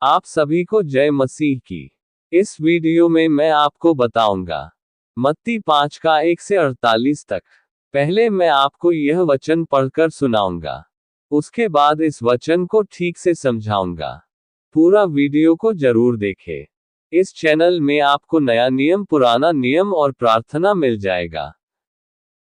आप सभी को जय मसीह की। इस वीडियो में मैं आपको बताऊंगा मत्ती 5 का 1 से 48 तक। पहले मैं आपको यह वचन पढ़कर सुनाऊंगा, उसके बाद इस वचन को ठीक से समझाऊंगा। पूरा वीडियो को जरूर देखें। इस चैनल में आपको नया नियम, पुराना नियम और प्रार्थना मिल जाएगा।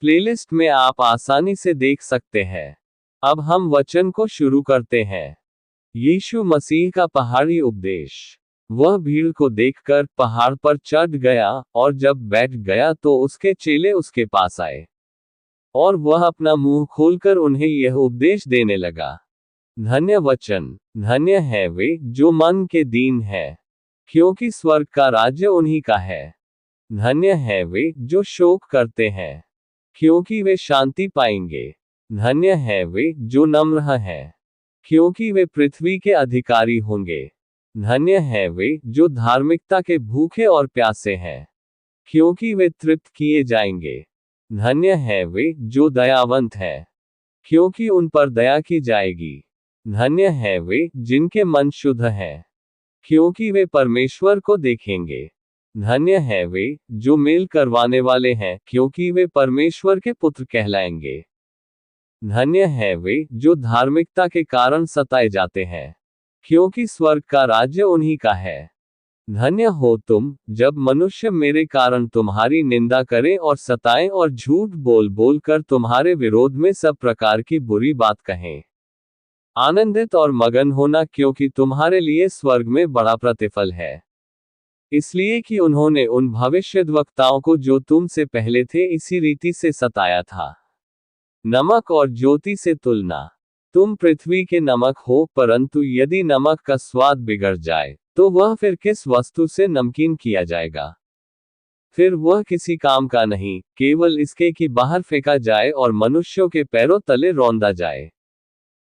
प्लेलिस्ट में आप आसानी से देख सकते हैं। अब हम वचन को शुरू करते हैं। यीशु मसीह का पहाड़ी उपदेश। वह भीड़ को देखकर पहाड़ पर चढ़ गया, और जब बैठ गया तो उसके चेले उसके पास आए, और वह अपना मुंह खोलकर उन्हें यह उपदेश देने लगा। धन्य वचन। धन्य है वे जो मन के दीन है, क्योंकि स्वर्ग का राज्य उन्हीं का है। धन्य है वे जो शोक करते हैं, क्योंकि वे शांति पाएंगे। धन्य है वे जो नम्र हैं, क्योंकि वे पृथ्वी के अधिकारी होंगे। धन्य है वे जो धार्मिकता के भूखे और प्यासे हैं, क्योंकि वे तृप्त किए जाएंगे। धन्य है वे जो दयावंत हैं, क्योंकि उन पर दया की जाएगी। धन्य है वे जिनके मन शुद्ध हैं, क्योंकि वे परमेश्वर को देखेंगे। धन्य है वे जो मेल करवाने वाले हैं, क्योंकि वे परमेश्वर के पुत्र कहलाएंगे। धन्य है वे जो धार्मिकता के कारण सताए जाते हैं, क्योंकि स्वर्ग का राज्य उन्हीं का है। धन्य हो तुम जब मनुष्य मेरे कारण तुम्हारी निंदा करें और सताएं और झूठ बोल बोल कर तुम्हारे विरोध में सब प्रकार की बुरी बात कहें। आनंदित और मगन होना, क्योंकि तुम्हारे लिए स्वर्ग में बड़ा प्रतिफल है। इसलिए कि उन्होंने उन भविष्यद्वक्ताओं को जो तुमसे पहले थे इसी रीति से सताया था। नमक और ज्योति से तुलना। तुम पृथ्वी के नमक हो, परंतु यदि नमक का स्वाद बिगड़ जाए तो वह फिर किस वस्तु से नमकीन किया जाएगा? फिर वह किसी काम का नहीं, केवल इसके कि बाहर फेंका जाए और मनुष्यों के पैरों तले रौंदा जाए।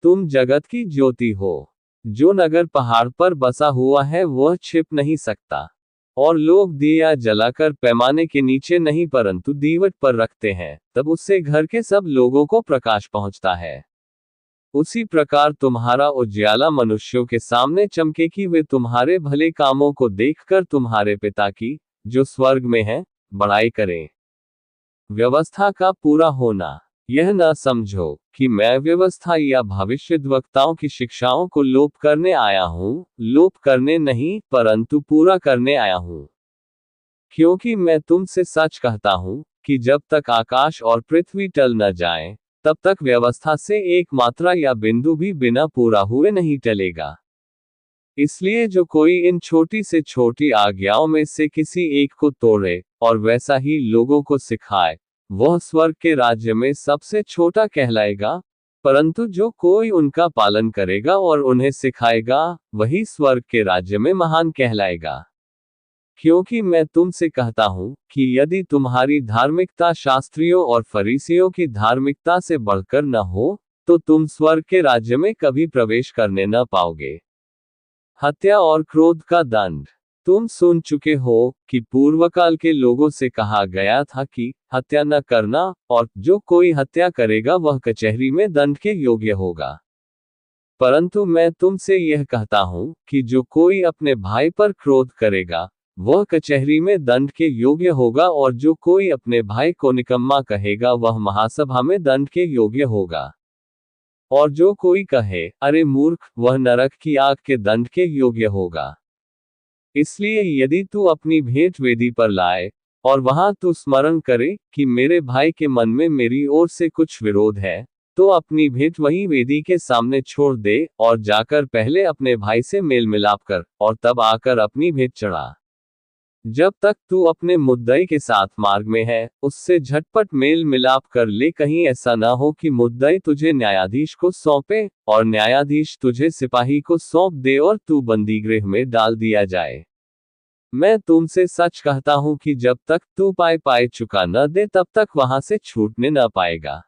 तुम जगत की ज्योति हो। जो नगर पहाड़ पर बसा हुआ है वह छिप नहीं सकता, और लोग दिया जलाकर पैमाने के नीचे नहीं परंतु दीवट पर रखते हैं, तब उससे घर के सब लोगों को प्रकाश पहुंचता है। उसी प्रकार तुम्हारा उजियाला मनुष्यों के सामने चमके कि वे तुम्हारे भले कामों को देखकर तुम्हारे पिता की, जो स्वर्ग में है, बड़ाई करें। व्यवस्था का पूरा होना। यह न समझो कि मैं व्यवस्था या भविष्यद्वक्ताओं की शिक्षाओं को लोप करने आया हूँ। लोप करने नहीं, परंतु पूरा करने आया हूँ। क्योंकि मैं तुमसे सच कहता हूँ कि जब तक आकाश और पृथ्वी टल न जाएं, तब तक व्यवस्था से एक मात्रा या बिंदु भी बिना पूरा हुए नहीं टलेगा। इसलिए जो कोई इन छोटी से छोटी आज्ञाओं में से किसी एक को तोड़े और वैसा ही लोगों को सिखाए, वह स्वर्ग के राज्य में सबसे छोटा कहलाएगा, परंतु जो कोई उनका पालन करेगा और उन्हें सिखाएगा, वही स्वर्ग के राज्य में महान कहलाएगा। क्योंकि मैं तुमसे कहता हूं कि यदि तुम्हारी धार्मिकता शास्त्रियों और फरीसियों की धार्मिकता से बढ़कर न हो, तो तुम स्वर्ग के राज्य में कभी प्रवेश करने न पाओगे। हत्या और क्रोध का दंड। तुम सुन चुके हो कि पूर्वकाल के लोगों से कहा गया था कि हत्या न करना, और जो कोई हत्या करेगा वह कचहरी में दंड के योग्य होगा। परंतु मैं तुमसे यह कहता हूं कि जो कोई अपने भाई पर क्रोध करेगा, वह कचहरी में दंड के योग्य होगा, और जो कोई अपने भाई को निकम्मा कहेगा वह महासभा में दंड के योग्य होगा। और जो कोई कहे, अरे मूर्ख, वह नरक की आग के दंड के योग्य होगा। इसलिए यदि तू अपनी भेंट वेदी पर लाए, और वहां तू स्मरण करे कि मेरे भाई के मन में मेरी ओर से कुछ विरोध है, तो अपनी भेंट वहीं वेदी के सामने छोड़ दे, और जाकर पहले अपने भाई से मेल मिलाप कर, और तब आकर अपनी भेंट चढ़ा। जब तक तू अपने मुद्दई के साथ मार्ग में है, उससे झटपट मेल मिलाप कर ले, कहीं ऐसा ना हो कि मुद्दई तुझे न्यायाधीश को सौंपे, और न्यायाधीश तुझे सिपाही को सौंप दे, और तू बंदीगृह में डाल दिया जाए। मैं तुमसे सच कहता हूं कि जब तक तू पाए चुका न दे, तब तक वहां से छूटने न पाएगा।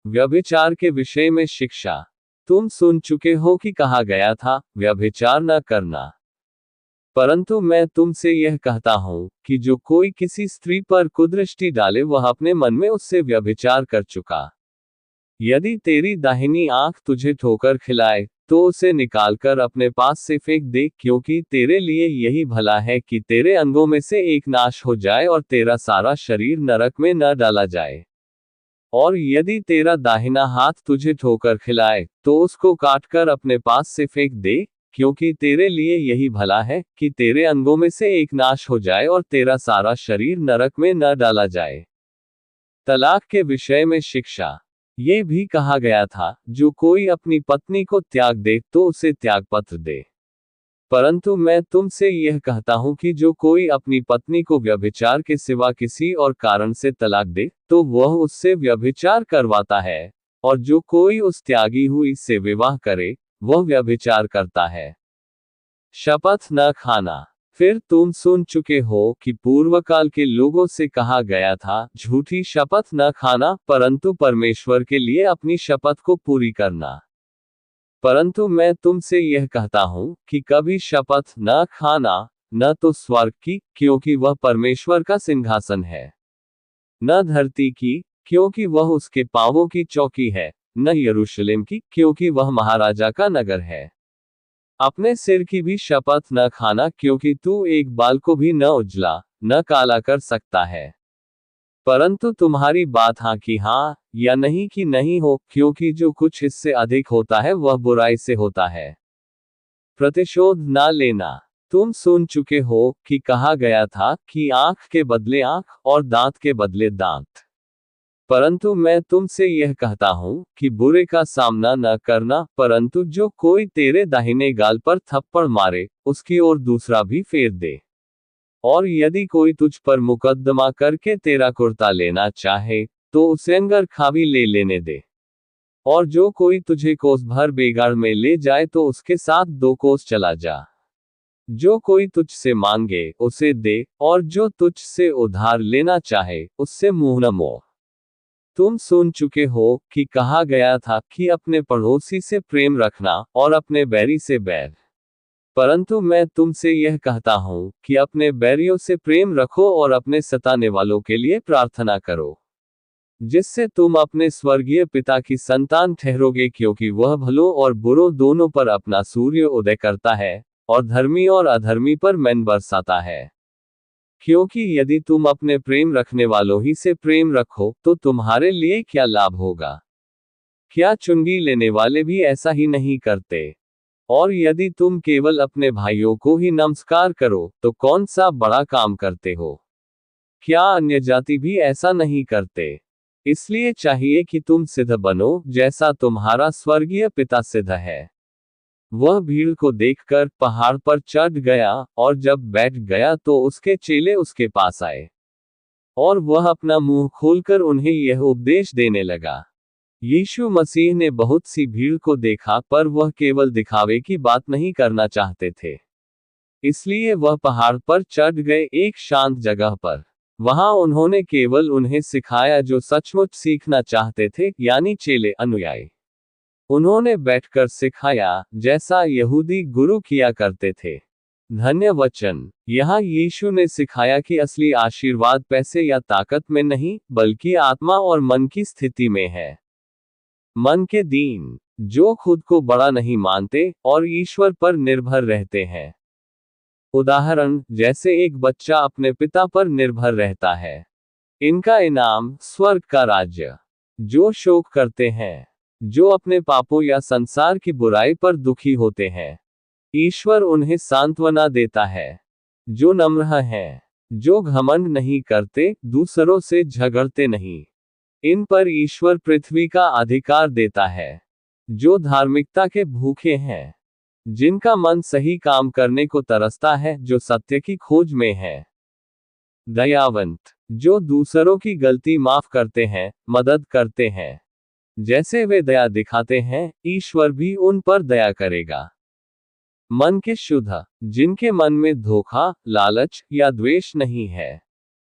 व्यभिचार के विषय में शिक्षा। तुम सुन चुके हो कि कहा गया था, व्यभिचार न करना। परंतु मैं तुमसे यह कहता हूं कि जो कोई किसी स्त्री पर कुदृष्टि डाले वह अपने मन में उससे व्यभिचार कर चुका। यदि तेरी दाहिनी आंख तुझे ठोकर खिलाए, तो उसे निकालकर अपने पास से फेंक दे, क्योंकि तेरे लिए यही भला है कि तेरे अंगों में से एक नाश हो जाए और तेरा सारा शरीर नरक में न डाला जाए। और यदि तेरा दाहिना हाथ तुझे ठोकर खिलाए, तो उसको काटकर अपने पास से फेंक दे, क्योंकि तेरे लिए यही भला है कि तेरे अंगों में से एक नाश हो जाए और तेरा सारा शरीर नरक में न डाला जाए। तलाक के विषय में शिक्षा। ये भी कहा गया था, जो कोई अपनी पत्नी को त्याग दे तो उसे त्यागपत्र दे। परंतु मैं तुमसे यह कहता हूं कि जो कोई अपनी पत्नी को व्यभिचार के सिवा किसी और कारण से तलाक दे, तो वह उससे व्यभिचार करवाता है, और जो कोई उस त्यागी हुई से विवाह करे, वह व्यभिचार करता है। शपथ न खाना। फिर तुम सुन चुके हो कि पूर्वकाल के लोगों से कहा गया था, झूठी शपथ न खाना, परंतु परमेश्वर के लिए अपनी शपथ को पूरी करना। परंतु मैं तुमसे यह कहता हूं कि कभी शपथ न खाना, न तो स्वर्ग की, क्योंकि वह परमेश्वर का सिंहासन है, न धरती की, क्योंकि वह उसके पांवों की चौकी है, न यरूशलेम की, क्योंकि वह महाराजा का नगर है। अपने सिर की भी शपथ न खाना, क्योंकि तू एक बाल को भी न उजला, न काला कर सकता है। परंतु तुम्हारी बात हाँ की हाँ, या नहीं की नहीं हो, क्योंकि जो कुछ इससे अधिक होता है वह बुराई से होता है। प्रतिशोध ना लेना। तुम सुन चुके हो कि कहा गया था कि आंख के बदले आंख और दांत के बदले दांत। परंतु मैं तुमसे यह कहता हूं कि बुरे का सामना न करना, परंतु जो कोई तेरे दाहिने गाल पर थप्पड़ मारे, उसकी ओर दूसरा भी फेर दे। और यदि कोई तुझ पर मुकदमा करके तेरा कुर्ता लेना चाहे, तो उसे अंगरखा भी ले लेने दे। और जो कोई तुझे कोस भर बेगाड़ में ले जाए, तो उसके साथ 2 कोस चला जा। जो कोई तुझसे मांगे उसे दे, और जो तुझसे उधार लेना चाहे, उससे मुंह न मोड़। तुम सुन चुके हो कि कहा गया था कि अपने पड़ोसी से प्रेम रखना और अपने बैरी से बैर। परंतु मैं तुमसे यह कहता हूं कि अपने बैरियों से प्रेम रखो और अपने सताने वालों के लिए प्रार्थना करो, जिससे तुम अपने स्वर्गीय पिता की संतान ठहरोगे, क्योंकि वह भलों और बुरों दोनों पर अपना सूर्य उदय करता है, और धर्मी और अधर्मी पर मैन बरसाता है। क्योंकि यदि तुम अपने प्रेम रखने वालों ही से प्रेम रखो, तो तुम्हारे लिए क्या लाभ होगा? क्या चुंगी लेने वाले भी ऐसा ही नहीं करते? और यदि तुम केवल अपने भाइयों को ही नमस्कार करो, तो कौन सा बड़ा काम करते हो? क्या अन्य जाति भी ऐसा नहीं करते? इसलिए चाहिए कि तुम सिद्ध बनो, जैसा तुम्हारा स्वर्गीय पिता सिद्ध है। वह भीड़ को देखकर पहाड़ पर चढ़ गया, और जब बैठ गया तो उसके चेले उसके पास आए। और वह अपना मुंह खोलकर उन्हें यह उपदेश देने लगा। यीशु मसीह ने बहुत सी भीड़ को देखा, पर वह केवल दिखावे की बात नहीं करना चाहते थे। इसलिए वह पहाड़ पर चढ़ गए एक शांत जगह पर। वहां उन्होंने केवल उन्हें सिखाया जो सचमुच सीखना चाहते थे, यानी चेले अनुयायी। उन्होंने बैठकर सिखाया, जैसा यहूदी गुरु किया करते थे। धन्य वचन। यहाँ यीशु ने सिखाया कि असली आशीर्वाद पैसे या ताकत में नहीं, बल्कि आत्मा और मन की स्थिति में है। मन के दीन, जो खुद को बड़ा नहीं मानते और ईश्वर पर निर्भर रहते हैं। उदाहरण, जैसे एक बच्चा अपने पिता पर निर्भर रहता है। इनका इनाम स्वर्ग का राज्य। जो शोक करते हैं, जो अपने पापों या संसार की बुराई पर दुखी होते हैं, ईश्वर उन्हें सांत्वना देता है। जो नम्र हैं, जो घमंड नहीं करते, दूसरों से झगड़ते नहीं, इन पर ईश्वर पृथ्वी का अधिकार देता है। जो धार्मिकता के भूखे हैं, जिनका मन सही काम करने को तरसता है, जो सत्य की खोज में है। दयावंत, जो दूसरों की गलती माफ करते हैं, मदद करते हैं। जैसे वे दया दिखाते हैं, ईश्वर भी उन पर दया करेगा। मन के शुद्ध, जिनके मन में धोखा, लालच या द्वेष नहीं है,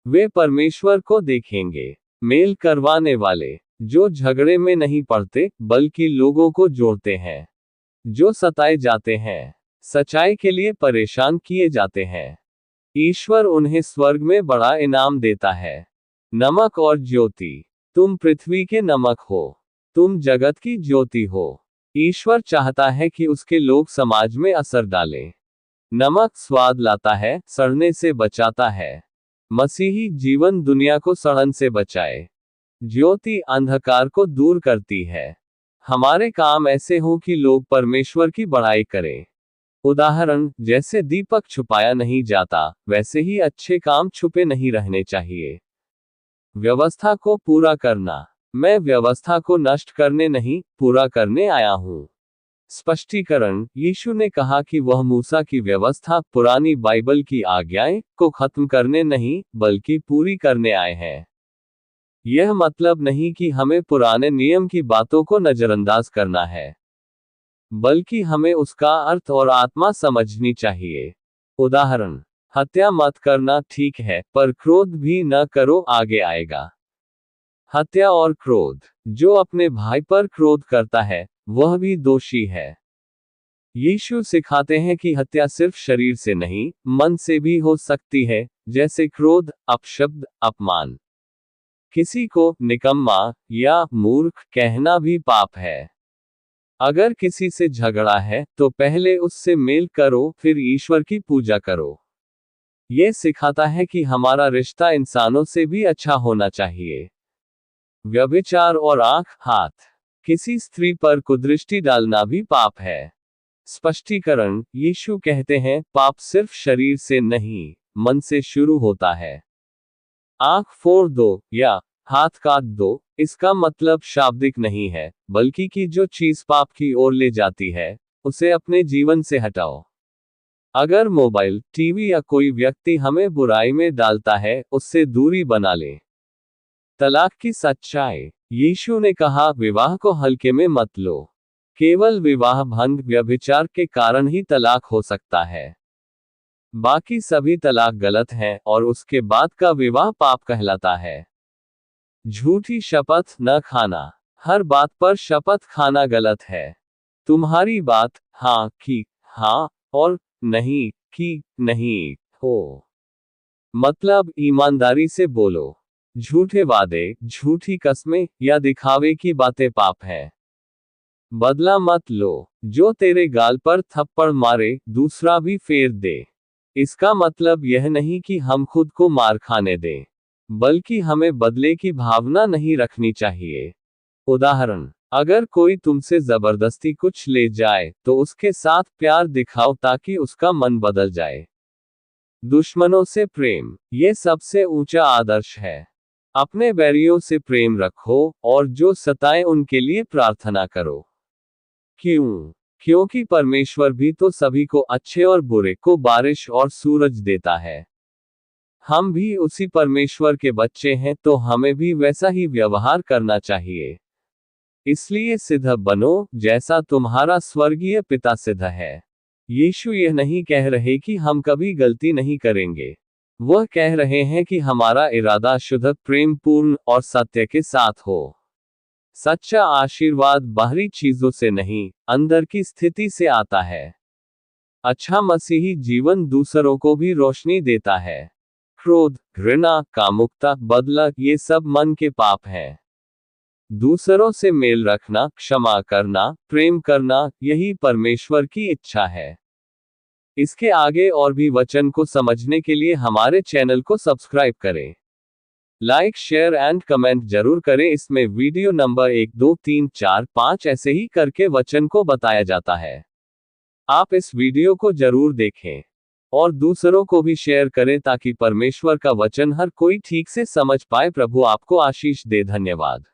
वे परमेश्वर को देखेंगे। मेल करवाने वाले, जो झगड़े में नहीं पड़ते, बल्कि लोगों को जोड़ते हैं। जो सताए जाते हैं, सच्चाई के लिए परेशान किए जाते हैं, ईश्वर उन्हें स्वर्ग में बड़ा इनाम देता है। नमक और ज्योति। तुम पृथ्वी के नमक हो। तुम जगत की ज्योति हो। ईश्वर चाहता है कि उसके लोग समाज में असर डालें। नमक स्वाद लाता है, सड़ने से बचाता है। मसीही जीवन दुनिया को सड़न से बचाए। ज्योति अंधकार को दूर करती है। हमारे काम ऐसे हों कि लोग परमेश्वर की बड़ाई करें। उदाहरण, जैसे दीपक छुपाया नहीं जाता, वैसे ही अच्छे काम छुपे नहीं रहने चाहिए। व्यवस्था को पूरा करना। मैं व्यवस्था को नष्ट करने नहीं, पूरा करने आया हूँ। स्पष्टीकरण, यीशु ने कहा कि वह मूसा की व्यवस्था, पुरानी बाइबल की आज्ञाएं को खत्म करने नहीं, बल्कि पूरी करने आए हैं। यह मतलब नहीं कि हमें पुराने नियम की बातों को नजरअंदाज करना है, बल्कि हमें उसका अर्थ और आत्मा समझनी चाहिए। उदाहरण, हत्या मत करना ठीक है, पर क्रोध भी न करो आगे आएगा। हत्या और क्रोध। जो अपने भाई पर क्रोध करता है, वह भी दोषी है। यीशु सिखाते हैं कि हत्या सिर्फ शरीर से नहीं, मन से भी हो सकती है, जैसे क्रोध, अपशब्द, अपमान। किसी को निकम्मा या मूर्ख कहना भी पाप है। अगर किसी से झगड़ा है, तो पहले उससे मेल करो, फिर ईश्वर की पूजा करो। यह सिखाता है कि हमारा रिश्ता इंसानों से भी अच्छा होना चाहिए। व्यभिचार और आंख, हाथ। किसी स्त्री पर कुदृष्टि डालना भी पाप है। स्पष्टीकरण, यीशु कहते हैं, पाप सिर्फ शरीर से नहीं, मन से शुरू होता है। आंख फोड़ दो या हाथ काट दो, इसका मतलब शाब्दिक नहीं है, बल्कि कि जो चीज पाप की ओर ले जाती है, उसे अपने जीवन से हटाओ। अगर मोबाइल, टीवी या कोई व्यक्ति हमें बुराई में डालता है, उससे दूरी बना लें। तलाक की सच्चाई। यीशु ने कहा, विवाह को हल्के में मत लो। केवल विवाह भंग, व्यभिचार के कारण ही तलाक हो सकता है। बाकी सभी तलाक गलत हैं, और उसके बाद का विवाह पाप कहलाता है। झूठी शपथ न खाना। हर बात पर शपथ खाना गलत है। तुम्हारी बात हाँ की हाँ और नहीं की नहीं हो। मतलब ईमानदारी से बोलो। झूठे वादे, झूठी कस्में या दिखावे की बातें पाप है। बदला मत लो। जो तेरे गाल पर थप्पड़ मारे, दूसरा भी फेर दे। इसका मतलब यह नहीं कि हम खुद को मार खाने दें, बल्कि हमें बदले की भावना नहीं रखनी चाहिए। उदाहरण, अगर कोई तुमसे जबरदस्ती कुछ ले जाए, तो उसके साथ प्यार दिखाओ ताकि उसका मन बदल जाए। दुश्मनों से प्रेम। यह सबसे ऊंचा आदर्श है। अपने बैरियों से प्रेम रखो, और जो सताएं उनके लिए प्रार्थना करो। क्यों? क्योंकि परमेश्वर भी तो सभी को, अच्छे और बुरे को, बारिश और सूरज देता है। हम भी उसी परमेश्वर के बच्चे हैं, तो हमें भी वैसा ही व्यवहार करना चाहिए। इसलिए सिद्ध बनो, जैसा तुम्हारा स्वर्गीय पिता सिद्ध है। यीशु यह नहीं कह रहे कि हम कभी गलती नहीं करेंगे। वह कह रहे हैं कि हमारा इरादा शुद्ध, प्रेमपूर्ण और सत्य के साथ हो। सच्चा आशीर्वाद बाहरी चीजों से नहीं, अंदर की स्थिति से आता है। अच्छा मसीही जीवन दूसरों को भी रोशनी देता है। क्रोध, घृणा, कामुकता, बदला, ये सब मन के पाप हैं। दूसरों से मेल रखना, क्षमा करना, प्रेम करना, यही परमेश्वर की इच्छा है। इसके आगे और भी वचन को समझने के लिए हमारे चैनल को सब्सक्राइब करें। लाइक, शेयर एंड कमेंट जरूर करें। इसमें वीडियो नंबर 1, 2, 3, 4, 5 ऐसे ही करके वचन को बताया जाता है। आप इस वीडियो को जरूर देखें और दूसरों को भी शेयर करें, ताकि परमेश्वर का वचन हर कोई ठीक से समझ पाए। प्रभु आपको आशीष दे। धन्यवाद।